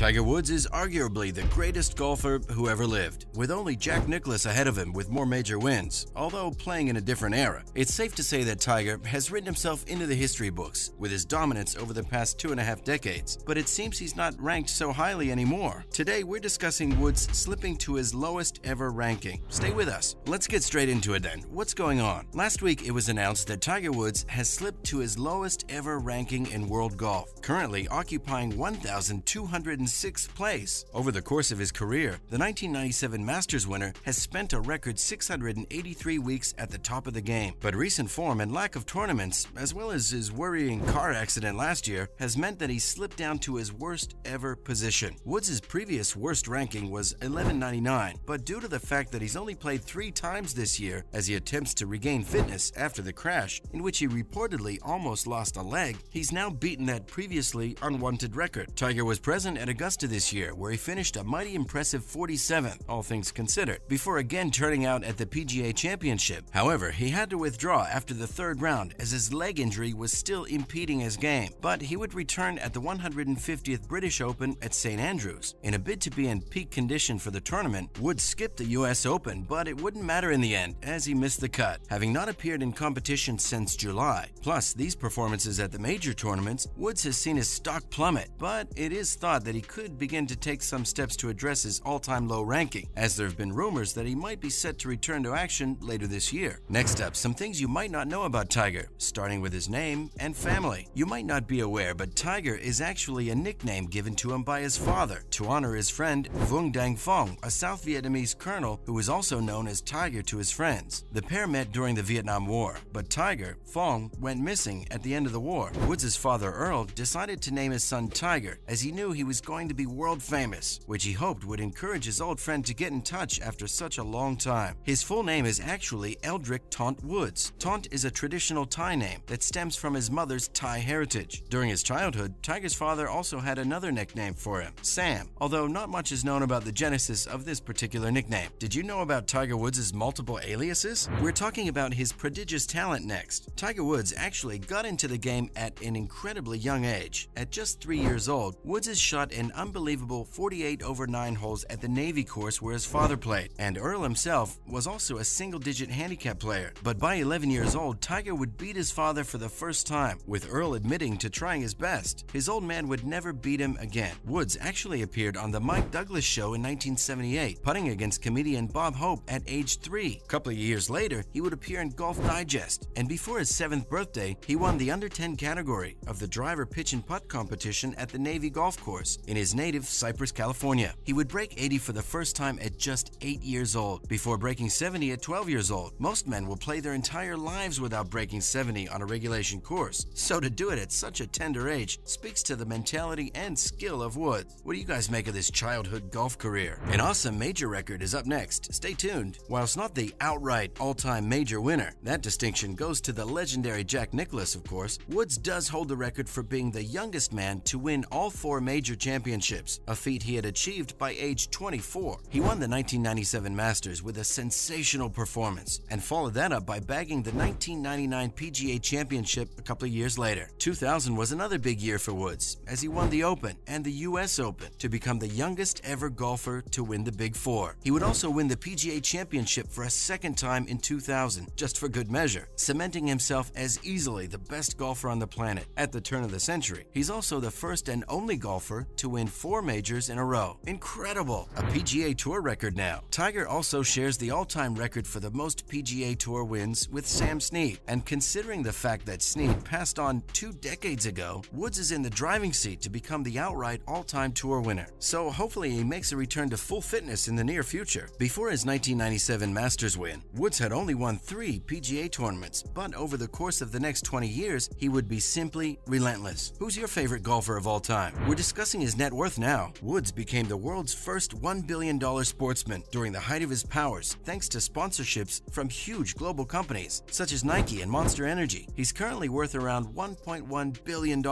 Tiger Woods is arguably the greatest golfer who ever lived, with only Jack Nicklaus ahead of him with more major wins, although playing in a different era. It's safe to say that Tiger has written himself into the history books with his dominance over the past 2.5 decades, but it seems he's not ranked so highly anymore. Today, we're discussing Woods slipping to his lowest ever ranking. Stay with us. Let's get straight into it then. What's going on? Last week, it was announced that Tiger Woods has slipped to his lowest ever ranking in world golf, currently occupying 1,206th place. Over the course of his career, the 1997 Masters winner has spent a record 683 weeks at the top of the game, but recent form and lack of tournaments, as well as his worrying car accident last year, has meant that he slipped down to his worst ever position. Woods' previous worst ranking was 1199, but due to the fact that he's only played 3 times this year as he attempts to regain fitness after the crash, in which he reportedly almost lost a leg, he's now beaten that previously unwanted record. Tiger was present at Augusta this year, where he finished a mighty impressive 47th, all things considered, before again turning out at the PGA Championship. However, he had to withdraw after the 3rd round as his leg injury was still impeding his game, but he would return at the 150th British Open at St. Andrews. In a bid to be in peak condition for the tournament, Woods skipped the US Open, but it wouldn't matter in the end as he missed the cut, having not appeared in competition since July. Plus, these performances at the major tournaments, Woods has seen his stock plummet, but it is thought that he could begin to take some steps to address his all-time low ranking, as there have been rumors that he might be set to return to action later this year. Next up, some things you might not know about Tiger, starting with his name and family. You might not be aware, but Tiger is actually a nickname given to him by his father to honor his friend Vuong Dang Phong, a South Vietnamese colonel who was also known as Tiger to his friends. The pair met during the Vietnam War, but Tiger, Phong, went missing at the end of the war. Woods' father Earl decided to name his son Tiger, as he knew he was going to be world famous, which he hoped would encourage his old friend to get in touch after such a long time. His full name is actually Eldrick Taunt Woods. Taunt is a traditional Thai name that stems from his mother's Thai heritage. During his childhood, Tiger's father also had another nickname for him, Sam, although not much is known about the genesis of this particular nickname. Did you know about Tiger Woods' multiple aliases? We're talking about his prodigious talent next. Tiger Woods actually got into the game at an incredibly young age. At just 3 years old, Woods has shot an unbelievable 48 over 9 holes at the Navy course where his father played, and Earl himself was also a single-digit handicap player. But by 11 years old, Tiger would beat his father for the first time, with Earl admitting to trying his best. His old man would never beat him again. Woods actually appeared on the Mike Douglas Show in 1978, putting against comedian Bob Hope at age 3. A couple of years later, he would appear in Golf Digest, and before his 7th birthday, he won the under 10 category of the driver pitch and putt competition at the Navy golf course in his native Cypress, California. He would break 80 for the first time at just 8 years old, before breaking 70 at 12 years old. Most men will play their entire lives without breaking 70 on a regulation course, so to do it at such a tender age speaks to the mentality and skill of Woods. What do you guys make of this childhood golf career? An awesome major record is up next. Stay tuned. Whilst not the outright all-time major winner, that distinction goes to the legendary Jack Nicklaus, of course, Woods does hold the record for being the youngest man to win all 4 major championships, a feat he had achieved by age 24. He won the 1997 Masters with a sensational performance and followed that up by bagging the 1999 PGA Championship a couple of years later. 2000 was another big year for Woods, as he won the Open and the US Open to become the youngest ever golfer to win the Big Four. He would also win the PGA Championship for a 2nd time in 2000, just for good measure, cementing himself as easily the best golfer on the planet at the turn of the century. He's also the first and only golfer to win 4 majors in a row. Incredible! A PGA Tour record now. Tiger also shares the all-time record for the most PGA Tour wins with Sam Snead, and considering the fact that Snead passed on 2 decades ago, Woods is in the driving seat to become the outright all-time tour winner. So hopefully he makes a return to full fitness in the near future. Before his 1997 Masters win, Woods had only won 3 PGA tournaments, but over the course of the next 20 years, he would be simply relentless. Who's your favorite golfer of all time? We're discussing his net worth now. Woods became the world's first $1 billion sportsman during the height of his powers, thanks to sponsorships from huge global companies such as Nike and Monster Energy. He's currently worth around $1.1 billion,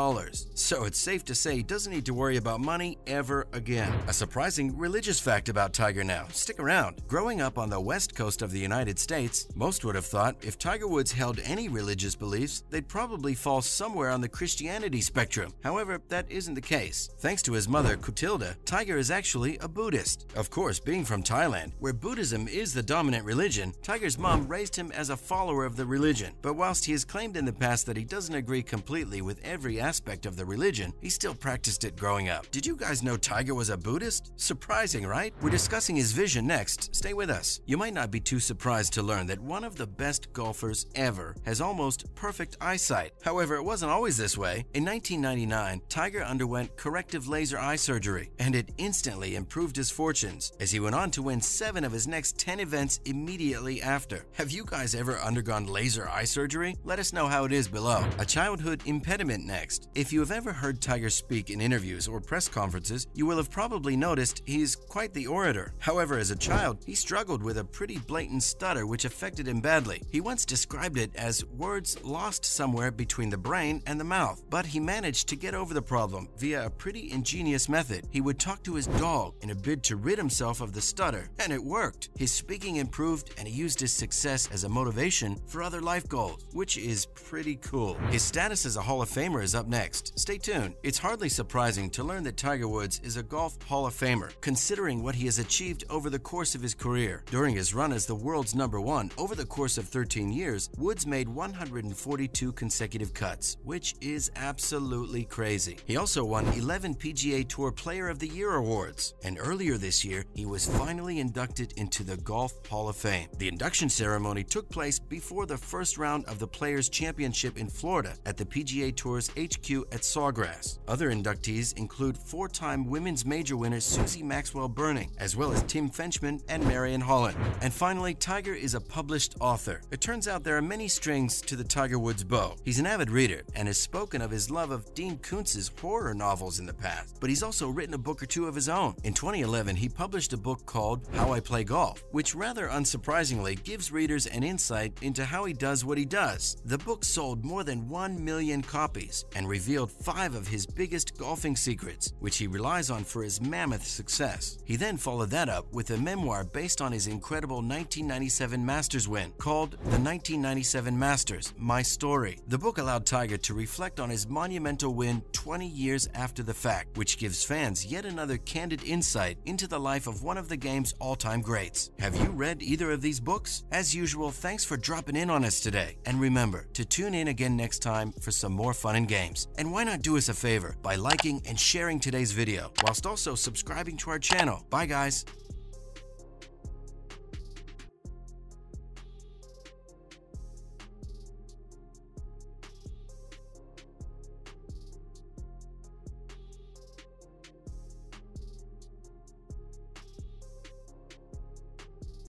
so it's safe to say he doesn't need to worry about money ever again. A surprising religious fact about Tiger now. Stick around. Growing up on the west coast of the United States, most would have thought if Tiger Woods held any religious beliefs, they'd probably fall somewhere on the Christianity spectrum. However, that isn't the case. Thanks to his his mother, Kutilda, Tiger is actually a Buddhist. Of course, being from Thailand, where Buddhism is the dominant religion, Tiger's mom raised him as a follower of the religion. But whilst he has claimed in the past that he doesn't agree completely with every aspect of the religion, he still practiced it growing up. Did you guys know Tiger was a Buddhist? Surprising, right? We're discussing his vision next. Stay with us. You might not be too surprised to learn that one of the best golfers ever has almost perfect eyesight. However, it wasn't always this way. In 1999, Tiger underwent corrective laser eye surgery, and it instantly improved his fortunes as he went on to win 7 of his next 10 events immediately after. Have you guys ever undergone laser eye surgery? Let us know how it is below. A childhood impediment next. If you have ever heard Tiger speak in interviews or press conferences, you will have probably noticed he's quite the orator. However, as a child, he struggled with a pretty blatant stutter which affected him badly. He once described it as words lost somewhere between the brain and the mouth, but he managed to get over the problem via a pretty ingenious method. He would talk to his dog in a bid to rid himself of the stutter, and it worked. His speaking improved, and he used his success as a motivation for other life goals, which is pretty cool. His status as a Hall of Famer is up next. Stay tuned. It's hardly surprising to learn that Tiger Woods is a Golf Hall of Famer, considering what he has achieved over the course of his career. During his run as the world's #1, over the course of 13 years, Woods made 142 consecutive cuts, which is absolutely crazy. He also won 11 PGA Tour Player of the Year awards, and earlier this year, he was finally inducted into the Golf Hall of Fame. The induction ceremony took place before the first round of the Players' Championship in Florida at the PGA Tour's HQ at Sawgrass. Other inductees include 4-time women's major winner Susie Maxwell Burning, as well as Tim Fenchman and Marion Holland. And finally, Tiger is a published author. It turns out there are many strings to the Tiger Woods bow. He's an avid reader and has spoken of his love of Dean Koontz's horror novels in the past, but he's also written a book or two of his own. In 2011, he published a book called How I Play Golf, which rather unsurprisingly gives readers an insight into how he does what he does. The book sold more than 1 million copies and revealed 5 of his biggest golfing secrets, which he relies on for his mammoth success. He then followed that up with a memoir based on his incredible 1997 Masters win called The 1997 Masters: My Story. The book allowed Tiger to reflect on his monumental win 20 years after the fact, which gives fans yet another candid insight into the life of one of the game's all-time greats. Have you read either of these books? As usual, thanks for dropping in on us today. And remember to tune in again next time for some more fun and games. And why not do us a favor by liking and sharing today's video, whilst also subscribing to our channel. Bye guys!